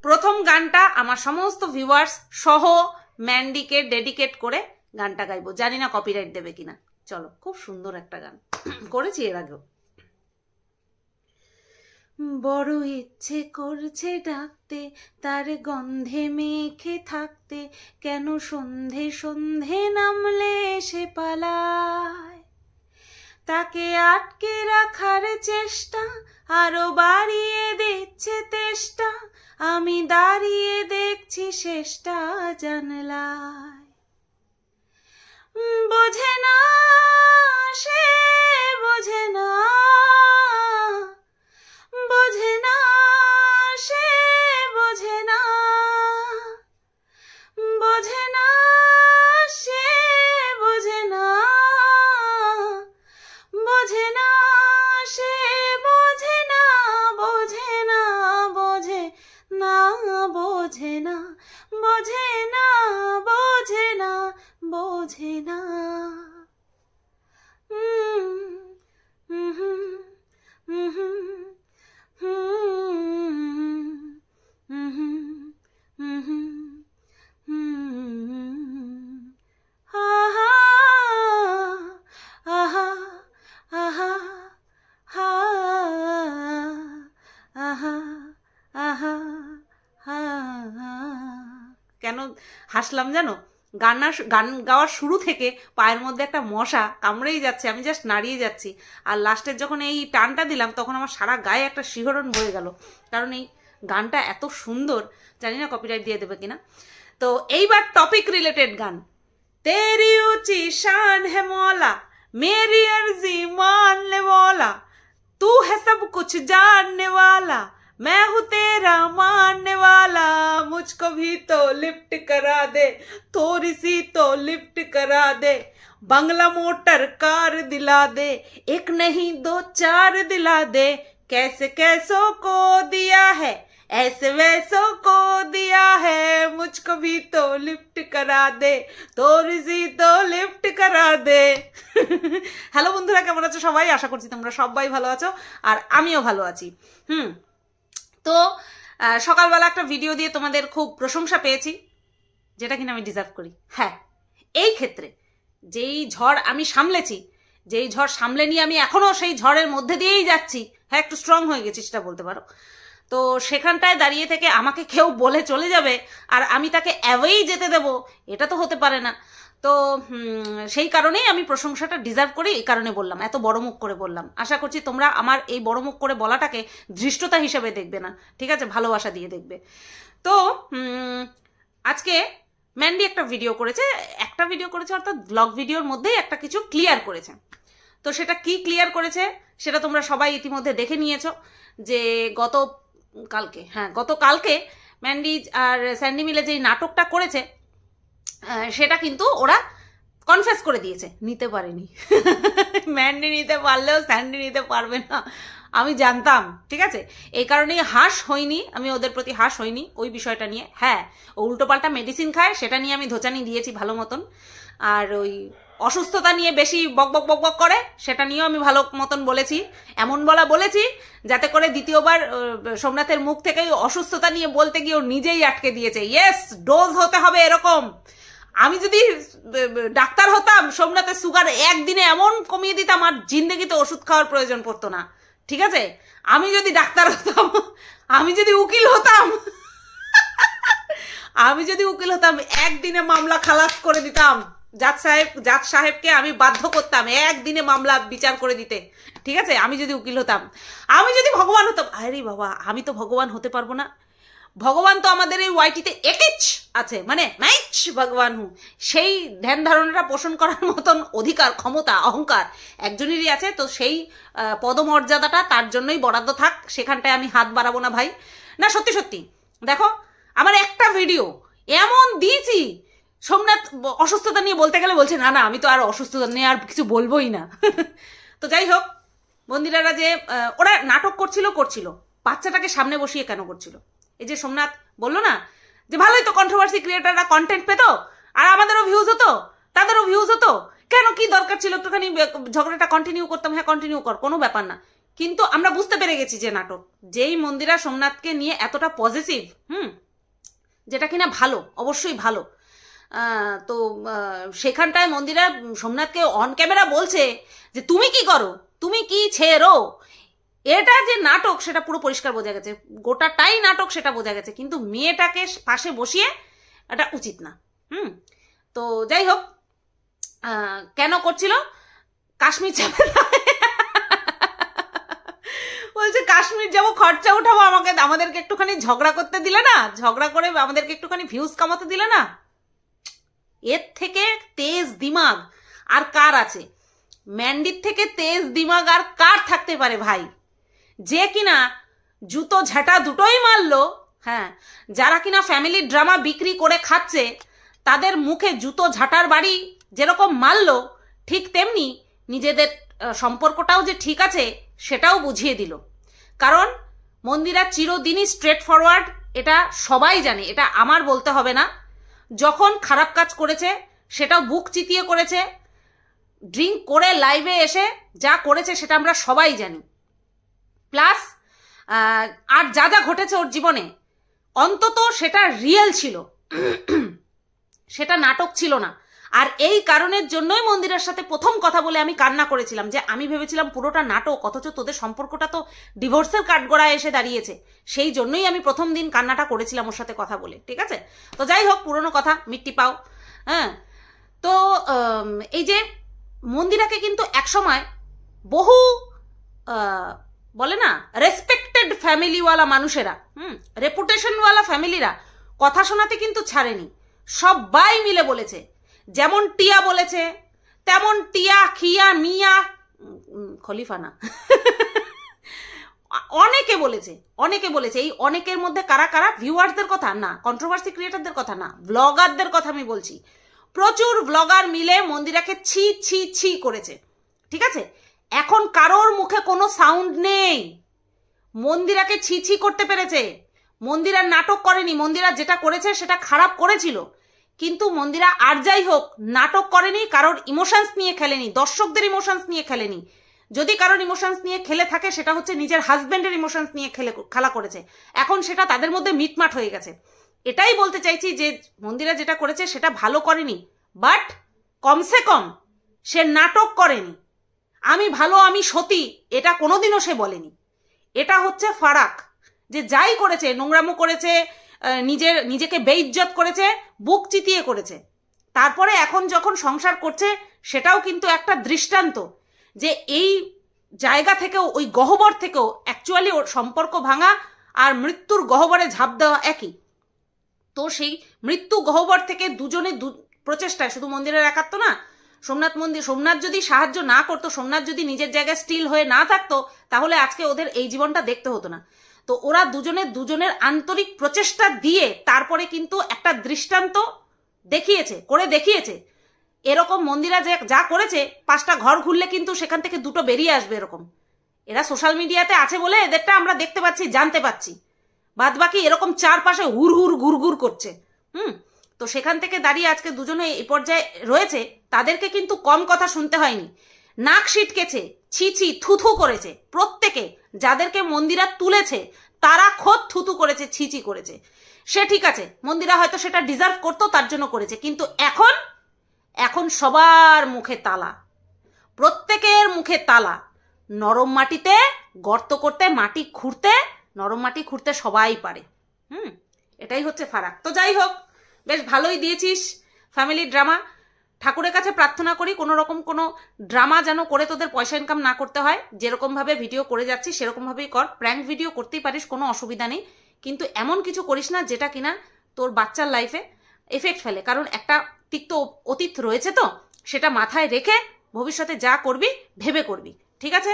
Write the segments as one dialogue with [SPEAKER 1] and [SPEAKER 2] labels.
[SPEAKER 1] প্রথম গানটা আমার সমস্ত ভিউয়ার্স সহ ম্যান্ডিকে ডেডিকেট করে গানটা গাইবো, জানি না কপিরাইট দেবে কিনা। চলো, খুব সুন্দর একটা গান করেছি এর আগেও। বড় ইচ্ছে করছে ডাকতে, তার গন্ধে মেখে থাকতে, কেন সন্ধে সন্ধে নামলে এসে পালায়। তাকে আটকে রাখার চেষ্টা আরো বাড়িয়ে দিচ্ছে তেষ্টা, আমি দাঁড়িয়ে দেখছি শেষটা জানলায়। বোঝে না সে, বোঝে না, বোঝে না সে, বোঝে না, বোঝে না সে, বোঝে না, বোঝে না সে, বোঝে না, বোঝে না, বোঝে না, বোঝে না, বোঝে না, বোঝে না, বোঝে না। কেন হাসলাম জানো? গান গাওয়ার শুরু থেকে পায়ের মধ্যে একটা মশা কামড়েই যাচ্ছে, আমি জাস্ট নাড়িয়ে যাচ্ছি। আর লাস্টের যখন এই টানটা দিলাম তখন আমার সারা গায়ে একটা শিহরণ বয়ে গেল, কারণ এই গানটা এত সুন্দর। জানি না কপিরাইট দিয়ে দেবে কিনা। তো এইবার টপিক রিলেটেড গান। তেরি ऊंची शान है मौला, मेरी अर्जी मान ले मौला, तू है सब कुछ जानने वाला, मैं हूँ तेरा मानने वाला, मुझको भी तो लिफ्ट करा दे, थोड़ी सी तो लिफ्ट करा दे, बंगला मोटर कार दिला दे, एक नहीं दो चार दिला दे, कैसे कैसों को दिया है, ऐसे वैसों को दिया है, मुझको भी तो लिफ्ट करा दे, थोड़ी सी तो लिफ्ट करा दे। হ্যালো বন্ধুরা, কেমন আছো সবাই? আশা করছি তোমরা সবাই ভালো আছো, আর আমিও ভালো আছি। তো সকালবেলা একটা ভিডিও দিয়ে তোমাদের খুব প্রশংসা পেয়েছি, যেটা কিনা আমি ডিজার্ভ করি। হ্যাঁ, এই ক্ষেত্রে যেই ঝড় আমি সামলেছি, যেই ঝড় সামলে নিয়ে আমি এখনো সেই ঝড়ের মধ্যে দিয়েই যাচ্ছি, হ্যাঁ একটু স্ট্রং হয়ে গেছি সেটা বলতে পারো। তো সেখানটায় দাঁড়িয়ে থেকে আমাকে কেউ বলে চলে যাবে আর আমি তাকে অ্যাওয়েই যেতে দেব, এটা তো হতে পারে না। তো সেই কারণেই আমি প্রশংসাটা ডিজার্ভ করি, এই কারণে বললাম, এত বড় মুখ করে বললাম। আশা করছি তোমরা আমার এই বড় মুখ করে বলাটাকে ধৃষ্টতা হিসেবে দেখবে না, ঠিক আছে? ভালোবাসা দিয়ে দেখবে। তো আজকে ম্যান্ডি একটা ভিডিও করেছে অর্থাৎ ব্লগ ভিডিওর মধ্যেই একটা কিছু ক্লিয়ার করেছে। তো সেটা কি ক্লিয়ার করেছে সেটা তোমরা সবাই ইতিমধ্যে দেখে নিয়েছো, যে গতকালকে ম্যান্ডি আর স্যান্ডি মিলে যেই নাটকটা করেছে সেটা কিন্তু ওরা কনফেস করে দিয়েছে, নিতে পারেনি। ম্যান্ডি নিতে পারলেও স্যান্ডি নিতে পারবে না, আমি জানতাম, ঠিক আছে? এই কারণেই হাস হইনি, আমি ওদের প্রতি হাস হইনি ওই বিষয়টা নিয়ে। হ্যাঁ, ও উল্টোপাল্টা মেডিসিন খায়, সেটা নিয়ে আমি ধোচানি দিয়েছি ভালো মতন। আর ওই অসুস্থতা নিয়ে বেশি বক বক বক বক করে, সেটা নিয়েও আমি ভালো মতন বলেছি। এমন বলেছি যাতে করে দ্বিতীয়বার সোমনাথের মুখ থেকে অসুস্থতা নিয়ে বলতে গিয়ে ও নিজেই আটকে দিয়েছে। ইয়েস, ডোজ হতে হবে এরকম। আমি যদি ডাক্তার হতাম, সোমনাথের সুগার একদিনে এমন কমিয়ে দিতাম আর জিন্দেগিতে ওষুধ খাওয়ার প্রয়োজন পড়তো না, ঠিক আছে? আমি যদি ডাক্তার হতাম, আমি যদি উকিল হতাম, একদিনে মামলা খালাস করে দিতাম। জাজ সাহেবকে আমি বাধ্য করতাম একদিনে মামলা বিচার করে দিতে, ঠিক আছে? আমি যদি উকিল হতাম, আমি যদি ভগবান হতাম, আরে বাবা, আমি তো ভগবান হতে পারবো না। ভগবান তো আমাদের এই ওয়াইটিতে একেচ আছে, মানে ম্যাচ ভগবান হু, সেই ধ্যান ধারণাটা পোষণ করার মতন অধিকার, ক্ষমতা, অহংকার একজনেরই আছে। তো সেই পদমর্যাদাটা তার জন্যই বরাদ্দ থাক, সেখানটায় আমি হাত বাড়াবো না ভাই। না, সত্যি সত্যি দেখো, আমার একটা ভিডিও এমন দিয়েছি, সোমনাথ অসুস্থতা নিয়ে বলতে গেলে বলছে না আমি তো আর অসুস্থতা নিয়ে আর কিছু বলবোই না। তো যাই হোক, বন্দিরারা যে ওরা নাটক করছিল, বাচ্চাটাকে সামনে বসিয়ে কেন করছিল? এই যে সোমনাথ বললো না যে ভালোই তো কন্ট্রোভার্সি ক্রিয়েটাররা কন্টেন্ট পেত, আর আমাদেরও ভিউজ হতো, তাদেরও ভিউজ হতো, কেন কি দরকার ছিল একটুখানি ঝগড়াটা কন্টিনিউ করতাম? হ্যাঁ কন্টিনিউ কর, কোনো ব্যাপার না, কিন্তু আমরা বুঝতে পেরে গেছি যে নাটক, যেই মন্দিরা সোমনাথকে নিয়ে এতটা পজিটিভ, যেটা কিনা ভালো, অবশ্যই ভালো। তো সেখানটায় মন্দিরা সোমনাথকে অন ক্যামেরা বলছে যে তুমি কি করো, তুমি কি ছেড়ো, এটা যে নাটক সেটা পুরো পরিষ্কার বোঝা গেছে, গোটাটাই নাটক সেটা বোঝা গেছে। কিন্তু মেয়েটাকে পাশে বসিয়ে এটা উচিত না। তো যাই হোক, কেন করছিল, কাশ্মীর যাবে বলছে কাশ্মীর যাবো, খরচা উঠাবো, আমাদেরকে একটুখানি ঝগড়া করতে দিলে না, ঝগড়া করে আমাদেরকে একটুখানি ভিউজ কামাতে দিলে না। এর থেকে তেজ দিমাগ আর কার আছে? ম্যান্ডির থেকে তেজ দিমাগ আর কার থাকতে পারে ভাই, যে কিনা জুতো ঝাঁটা দুটোই মারলো। হ্যাঁ, যারা কিনা ফ্যামিলি ড্রামা বিক্রি করে খাচ্ছে তাদের মুখে জুতো ঝাঁটার বাড়ি যেরকম মারলো, ঠিক তেমনি নিজেদের সম্পর্কটাও যে ঠিক আছে সেটাও বুঝিয়ে দিল। কারণ মন্দিরা চিরদিনই স্ট্রেট ফরওয়ার্ড, এটা সবাই জানে, এটা আমার বলতে হবে না। যখন খারাপ কাজ করেছে সেটাও বুক চিতিয়ে করেছে, ড্রিঙ্ক করে লাইভে এসে যা করেছে সেটা আমরা সবাই জানি। প্লাস আর যা যা ঘটেছে ওর জীবনে অন্তত সেটা রিয়েল ছিল, সেটা নাটক ছিল না। আর এই কারণের জন্যই মন্দিরের সাথে প্রথম কথা বলে আমি কান্না করেছিলাম, যে আমি ভেবেছিলাম পুরোটা নাটক, অথচ তোদের সম্পর্কটা তো ডিভোর্সের কাঠগড়ায় এসে দাঁড়িয়েছে। সেই জন্যই আমি প্রথম দিন কান্নাটা করেছিলাম ওর সাথে কথা বলে, ঠিক আছে? তো যাই হোক, পুরনো কথা মিট্টি পাও। হ্যাঁ, তো এই যে মন্দিরাকে কিন্তু একসময় বহু বলে না রেসপেক্টেড ফ্যামিলিওয়ালা মানুষেরা, রেপুটেশনওয়ালা ফ্যামিলিরা কথা শোনাতে কিন্তু ছাড়েনি। সবাই মিলে বলেছে, যেমন টিয়া বলেছে, তেমন টিয়া, খিয়া, মিয়া, খলিফা না অনেকে বলেছে, অনেকে বলেছে। এই অনেকের মধ্যে কারা কারা? ভিউয়ার্সদের কথা না, কন্ট্রোভার্সি ক্রিয়েটারদের কথা না, ব্লগারদের কথা আমি বলছি। প্রচুর ব্লগার মিলে মন্দিরাকে ছি ছি ছি করেছে, ঠিক আছে? এখন কারোর মুখে কোনো সাউন্ড নেই, মন্দিরাকে ছি ছি করতে পেরেছে। মন্দিরা নাটক করেনি, মন্দিরা যেটা করেছে সেটা খারাপ করেছিল, কিন্তু মন্দিরা আর যাই হোক নাটক করেনি, কারোর ইমোশনস নিয়ে খেলেনি, দর্শকদের ইমোশনস নিয়ে খেলেনি। যদি কারোর ইমোশনস নিয়ে খেলে থাকে সেটা হচ্ছে নিজের হাজব্যান্ডের ইমোশনস নিয়ে খেলা করেছে। এখন সেটা তাদের মধ্যে মিটমাট হয়ে গেছে। এটাই বলতে চাইছি যে মন্দিরা যেটা করেছে সেটা ভালো করেনি, বাট কমসে কম সে নাটক করেনি। আমি ভালো, আমি সতী, এটা কোনোদিনও সে বলেনি। এটা হচ্ছে ফারাক, যে যাই করেছে, নোংরামো করেছে, নিজেকে বেইজ্জত করেছে, বুক চিতিয়ে করেছে। তারপরে এখন যখন সংসার করছে সেটাও কিন্তু একটা দৃষ্টান্ত, যে এই জায়গা থেকেও, ওই গহ্বর থেকেও অ্যাকচুয়ালি ওর সম্পর্ক ভাঙা আর মৃত্যুর গহ্বরে ঝাঁপ দেওয়া একই। তো সেই মৃত্যু গহ্বর থেকে দুজনে প্রচেষ্টায়, শুধু মন্দিরের একাত্ম না, সোমনাথ যদি সাহায্য না করতো, সোমনাথ যদি নিজের জায়গায় স্টিল হয়ে না থাকতো, তাহলে আজকে ওদের এই জীবনটা দেখতে হতো না। তো ওরা দুজনের আন্তরিক প্রচেষ্টা দিয়ে তারপরে কিন্তু একটা দৃষ্টান্ত করে দেখিয়েছে। এরকম মন্দিরা যা করেছে, 5টা ঘর ঘুরলে কিন্তু সেখান থেকে 2টো বেরিয়ে আসবে এরকম। এরা সোশ্যাল মিডিয়াতে আছে বলে এদেরটা আমরা দেখতে পাচ্ছি, জানতে পাচ্ছি, বাদ বাকি এরকম চারপাশে হুর হুর ঘুর ঘুর করছে। তো সেখান থেকে দাঁড়িয়ে আজকে দুজনে এই পর্যায়ে রয়েছে, তাদেরকে কিন্তু কম কথা শুনতে হয়নি। নাক সিটকেছে, ছি ছি থুথু করেছে প্রত্যেকে। যাদেরকে মন্দিরা তুলেছে তারা খোদ থুথু করেছে, ছিচি করেছে। সে ঠিক আছে, মন্দিরা হয়তো সেটা ডিজার্ভ করতো, তার জন্য করেছে। কিন্তু এখন সবার মুখে তালা, প্রত্যেকের মুখে তালা। নরম মাটিতে গর্ত করতে, মাটি খুঁড়তে, নরম মাটি খুঁড়তে সবাই পারে। এটাই হচ্ছে ফারাক। তো যাই হোক, বেশ ভালোই দিয়েছিস ফ্যামিলি ড্রামা। ঠাকুরের কাছে প্রার্থনা করি কোনো রকম কোনো ড্রামা যেন করে তোদের পয়সা ইনকাম না করতে হয়। যেরকমভাবে ভিডিও করে যাচ্ছিস সেরকমভাবেই কর। প্র্যাঙ্ক ভিডিও করতেই পারিস, কোনো অসুবিধা নেই, কিন্তু এমন কিছু করিস না যেটা কিনা তোর বাচ্চার লাইফে এফেক্ট ফেলে। কারণ একটা তিক্ত অতীত রয়েছে, তো সেটা মাথায় রেখে ভবিষ্যতে যা করবি ভেবে করবি, ঠিক আছে?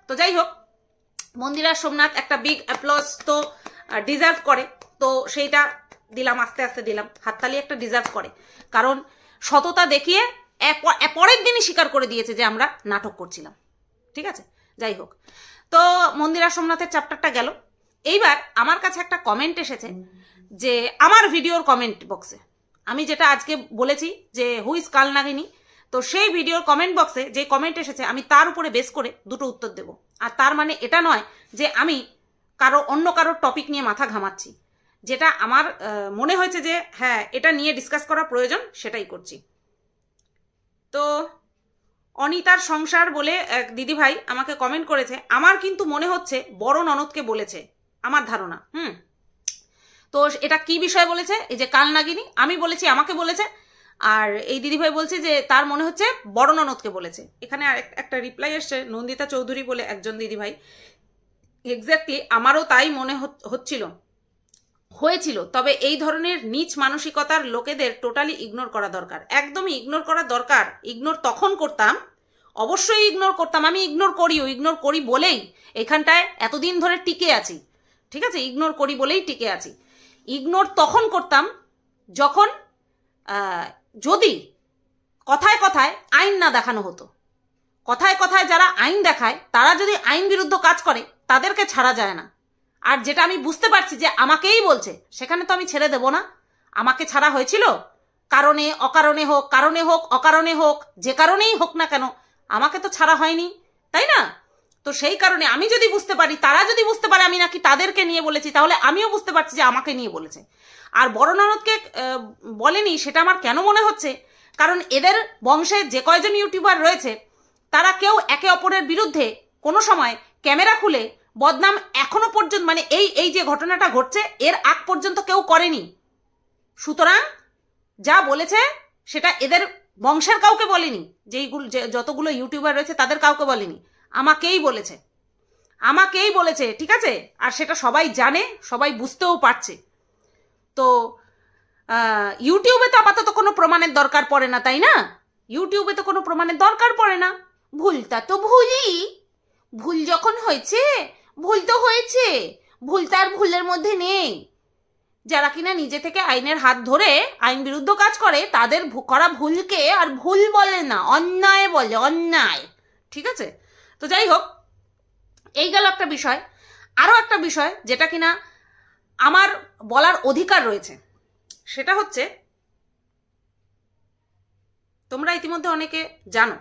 [SPEAKER 1] তো যাই হোক, মন্দিরা সোমনাথ একটা বিগ অ্যাপ্লজ তো ডিজার্ভ করে, তো সেইটা দিলাম, আস্তে আস্তে দিলাম, হাততালি একটা ডিজার্ভ করে। কারণ সততা দেখিয়ে পরের দিনই স্বীকার করে দিয়েছে যে আমরা নাটক করছিলাম, ঠিক আছে? যাই হোক, তো মন্দিরা সোমনাথের চ্যাপ্টারটা গেল। এইবার আমার কাছে একটা কমেন্ট এসেছে, যে আমার ভিডিওর কমেন্ট বক্সে আমি যেটা আজকে বলেছি যে হু ইজ কালনাগিনী, তো সেই ভিডিওর কমেন্ট বক্সে যে কমেন্ট এসেছে আমি তার উপরে বেস করে দুটো উত্তর দেব। আর তার মানে এটা নয় যে আমি অন্য কারোর টপিক নিয়ে মাথা ঘামাচ্ছি, যেটা আমার মনে হয়েছে যে হ্যাঁ এটা নিয়ে ডিসকাস করা প্রয়োজন সেটাই করছি। তো অনিতার সংসার বলে এক দিদিভাই আমাকে কমেন্ট করেছে, আমার কিন্তু মনে হচ্ছে বড় ননদকে বলেছে, আমার ধারণা। তো এটা কি বিষয় বলেছে, এই যে কাল নাগিনী, আমি বলেছি আমাকে বলেছে, আর এই দিদিভাই বলছে যে তার মনে হচ্ছে বড় ননদকে বলেছে। এখানে একটা রিপ্লাই এসছে নন্দিতা চৌধুরী বলে একজন দিদিভাই, এক্স্যাক্টলি আমারও তাই মনে হয়েছিল। তবে এই ধরনের নীচ মানসিকতার লোকেদের টোটালি ইগনোর করা দরকার, একদমই ইগনোর করা দরকার। ইগনোর তখন করতাম, অবশ্যই ইগনোর করতাম, আমি ইগনোর করি বলেই এখানটায় এতদিন ধরে টিকে আছি, ঠিক আছে, ইগনোর করি বলেই টিকে আছি। ইগনোর তখন করতাম যখন যদি কথায় কথায় আইন না দেখানো হতো। কথায় কথায় যারা আইন দেখায় তারা যদি আইন বিরুদ্ধ কাজ করে তাদেরকে ছাড়া যায় না। আর যেটা আমি বুঝতে পারছি যে আমাকেই বলছে, সেখানে তো আমি ছেড়ে দেব না। আমাকে ছাড়া হয়েছিল কারণে অকারণে হোক, কারণে হোক অকারণে হোক, যে কারণেই হোক না কেন আমাকে তো ছাড়া হয়নি, তাই না? তো সেই কারণে আমি যদি বুঝতে পারি, তারা যদি বুঝতে পারে আমি নাকি তাদেরকে নিয়ে বলেছি, তাহলে আমিও বুঝতে পারছি যে আমাকে নিয়ে বলেছে। আর বড় ননদকে বলেনি সেটা আমার কেন মনে হচ্ছে, কারণ এদের বংশে যে কয়জন ইউটিউবার রয়েছে তারা কেউ একে অপরের বিরুদ্ধে কোনো সময় ক্যামেরা খুলে বদনাম এখনো পর্যন্ত, মানে এই যে ঘটনাটা ঘটছে এর আগ পর্যন্ত কেউ করেনি। সুতরাং যা বলেছে সেটা এদের বংশের কাউকে বলেনি, যতগুলো ইউটিউবার রয়েছে তাদের কাউকে বলেনি, আমাকেই বলেছে, ঠিক আছে? আর সেটা সবাই জানে, সবাই বুঝতেও পারছে। তো ইউটিউবে তো আপাতত কোনো প্রমাণের দরকার পড়ে না, তাই না? ইউটিউবে তো কোনো প্রমাণের দরকার পড়ে না। ভুলটা তো ভুল যখন হয়েছে ভুল তো হয়েছে, ভুল তার ভুলের মধ্যে নেই। যারা কিনা নিজে থেকে আইনের হাত ধরে আইন বিরুদ্ধ কাজ করে তাদের করা ভুলকে আর ভুল বলে না, অন্যায় বলে, অন্যায়, ঠিক আছে? তো যাই হোক, এই গেল একটা বিষয়। আরও একটা বিষয় যেটা কিনা আমার বলার অধিকার রয়েছে, সেটা হচ্ছে তোমরা ইতিমধ্যে অনেকে জানো,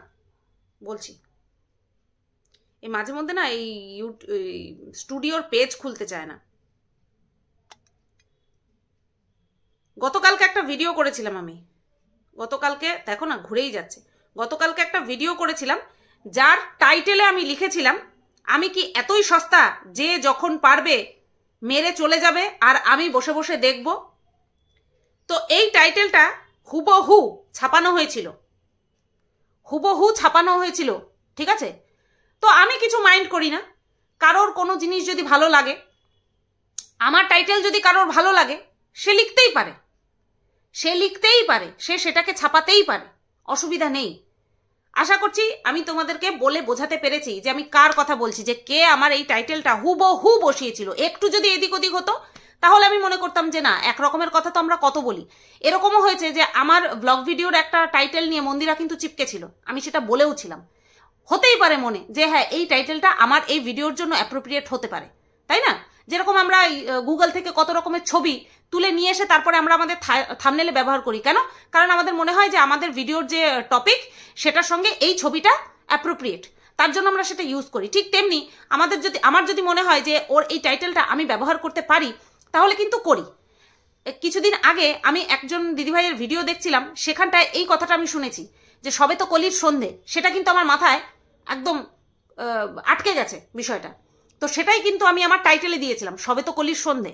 [SPEAKER 1] বলছি এই মাঝে মধ্যে না এই স্টুডিওর পেজ খুলতে চায় না। গতকালকে একটা ভিডিও করেছিলাম আমি, গতকালকে দেখো না ঘুরেই যাচ্ছে, গতকালকে একটা ভিডিও করেছিলাম যার টাইটেলে আমি লিখেছিলাম আমি কি এতই সস্তা যে যখন পারবে মেরে চলে যাবে আর আমি বসে বসে দেখব। তো এই টাইটেলটা হুবহু ছাপানো হয়েছিল, ঠিক আছে? তো আমি কিছু মাইন্ড করি না, কারোর কোনো জিনিস যদি ভালো লাগে, আমার টাইটেল যদি কারোর ভালো লাগে সে লিখতেই পারে, সে সেটাকে ছাপাতেই পারে, অসুবিধা নেই। আশা করছি আমি তোমাদেরকে বলে বোঝাতে পেরেছি যে আমি কার কথা বলছি, যে কে আমার এই টাইটেলটা হুবহু বসিয়েছিল। একটু যদি এদিক ওদিক হতো তাহলে আমি মনে করতাম যে না, এক রকমের কথা তো আমরা কত বলি। এরকমও হয়েছে যে আমার ব্লগ ভিডিওর একটা টাইটেল নিয়ে মন্দিরা কিন্তু চিপকে ছিল, আমি সেটা বলেও ছিলাম। হতেই পারে মনে যে হ্যাঁ এই টাইটেলটা আমার এই ভিডিওর জন্য অ্যাপ্রোপ্রিয়েট হতে পারে, তাই না? যেরকম আমরা গুগল থেকে কত রকমের ছবি তুলে নিয়ে এসে তারপরে আমরা আমাদের থাম্বনেলে ব্যবহার করি, কেন? কারণ আমাদের মনে হয় যে আমাদের ভিডিওর যে টপিক সেটার সঙ্গে এই ছবিটা অ্যাপ্রোপ্রিয়েট, তার জন্য আমরা সেটা ইউজ করি। ঠিক তেমনি আমার যদি মনে হয় যে ওর এই টাইটেলটা আমি ব্যবহার করতে পারি তাহলে কিন্তু করি। কিছুদিন আগে আমি একজন দিদিভাইয়ের ভিডিও দেখছিলাম, সেখানটায় এই কথাটা আমি শুনেছি যে সবে তো কলির সন্ধে, সেটা কিন্তু আমার মাথায় একদম আটকে গেছে বিষয়টা। তো সেটাই কিন্তু আমি আমার টাইটেলে দিয়েছিলাম, সবে তো কলির সন্ধে।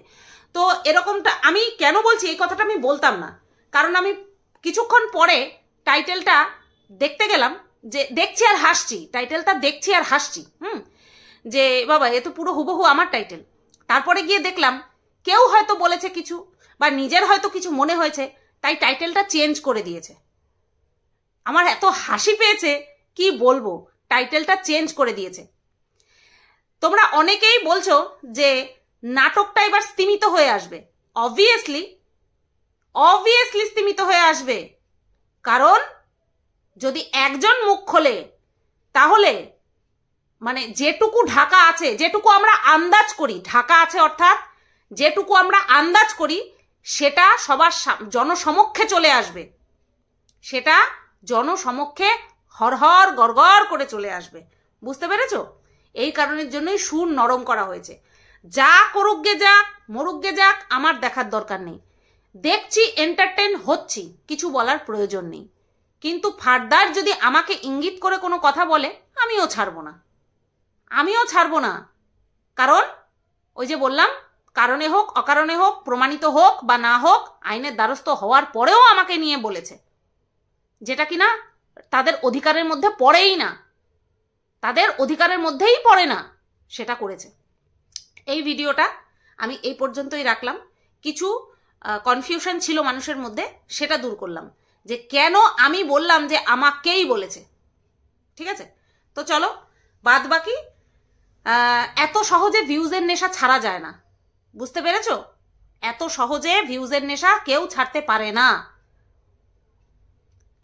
[SPEAKER 1] তো এরকমটা আমি কেন বলছি, এই কথাটা আমি বলতাম না, কারণ আমি কিছুক্ষণ পরে টাইটেলটা দেখতে গেলাম, যে দেখছি আর হাসছি, টাইটেলটা দেখছি আর হাসছি, যে বাবা এ তো পুরো হুবহু আমার টাইটেল। তারপরে গিয়ে দেখলাম কেউ হয়তো বলেছে কিছু, বা নিজের হয়তো কিছু মনে হয়েছে, তাই টাইটেলটা চেঞ্জ করে দিয়েছে। আমার এত হাসি পেয়েছে কি বলবো, টাইটেলটা চেঞ্জ করে দিয়েছে। তোমরা অনেকেই বলছো যে নাটকটা এবার স্তিমিত হয়ে আসবে। অবভিয়াসলি স্তিমিত হয়ে আসবে, কারণ যদি একজন মুখ খোলে তাহলে মানে যেটুকু ঢাকা আছে, যেটুকু আমরা আন্দাজ করি, ঢাকা আছে অর্থাৎ যেটুকু আমরা আন্দাজ করি সেটা সবার জনসমক্ষে চলে আসবে, সেটা জনসমক্ষে হরহর গড়গড় করে চলে আসবে। বুঝতে পেরেছো? এই কারণের জন্যই সুর নরম করা হয়েছে। যা করুক গে যাক, মরুক গে যাক, আমার দেখার দরকার নেই। দেখছি, এন্টারটেন হচ্ছি, কিছু বলার প্রয়োজন নেই। কিন্তু ফার্দার যদি আমাকে ইঙ্গিত করে কোনো কথা বলে, আমিও ছাড়বো না। কারণ ওই যে বললাম, কারণে হোক অকারণে হোক, প্রমাণিত হোক বা না হোক, আইনের দ্বারস্থ হওয়ার পরেও আমাকে নিয়ে বলেছে, যেটা কিনা তাদের অধিকারের মধ্যে পড়েই না, তাদের অধিকারের মধ্যেই পড়ে না, সেটা করেছে। এই ভিডিওটা আমি এই পর্যন্তই রাখলাম। কিছু কনফিউশন ছিল মানুষের মধ্যে, সেটা দূর করলাম, যে কেন আমি বললাম যে আমাকেই বলেছে। ঠিক আছে? তো চলো, বাদ বাকি এত সহজে ভিউজের নেশা ছাড়া যায় না। বুঝতে পেরেছো? এত সহজে ভিউজের নেশা কেউ ছাড়তে পারে না।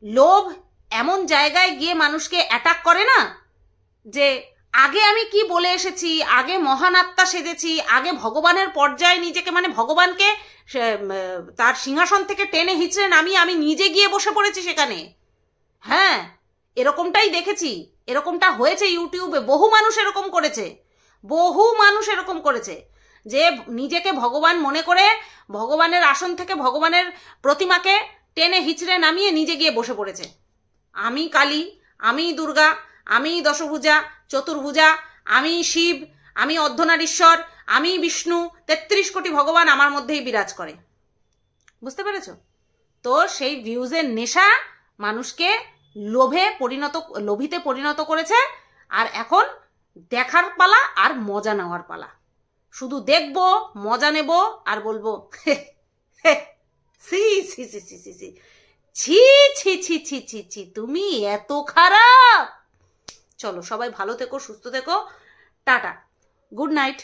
[SPEAKER 1] লোভ এমন জায়গায় গিয়ে মানুষকে অ্যাটাক করে না, যে আগে আমি কি বলে এসেছি, আগে মহান আত্মা সেজেছি, আগে ভগবানের পর্যায়ে নিজেকে, মানে ভগবানকে তার সিংহাসন থেকে টেনে হিচড়ে নামিয়ে আমি নিজে গিয়ে বসে পড়েছি সেখানে। হ্যাঁ, এরকমটাই দেখেছি, এরকমটা হয়েছে ইউটিউবে। বহু মানুষ এরকম করেছে, যে নিজেকে ভগবান মনে করে ভগবানের আসন থেকে ভগবানের প্রতিমাকে টেনে হিচড়ে নামিয়ে নিজে গিয়ে বসে পড়েছে। আমি কালী, আমি দুর্গা, আমি দশভুজা, চতুর্ভুজা, আমি শিব, আমি অর্ধনারীশ্বর, আমি বিষ্ণু, 33 কোটি ভগবান আমার মধ্যেই বিরাজ করে। বুঝতে পেরেছো? তো সেই ভিউজের নেশা মানুষকে লোভিতে পরিণত করেছে। আর এখন দেখার পালা আর মজা নেওয়ার পালা। শুধু দেখবো, মজা নেব আর বলবো সি সি সি সি সি সি ছি ছি ছি ছি ছি ছি, তুমি এত খারাপ। চলো, সবাই ভালো থেকো, সুস্থ থেকো, টাটা, গুড নাইট।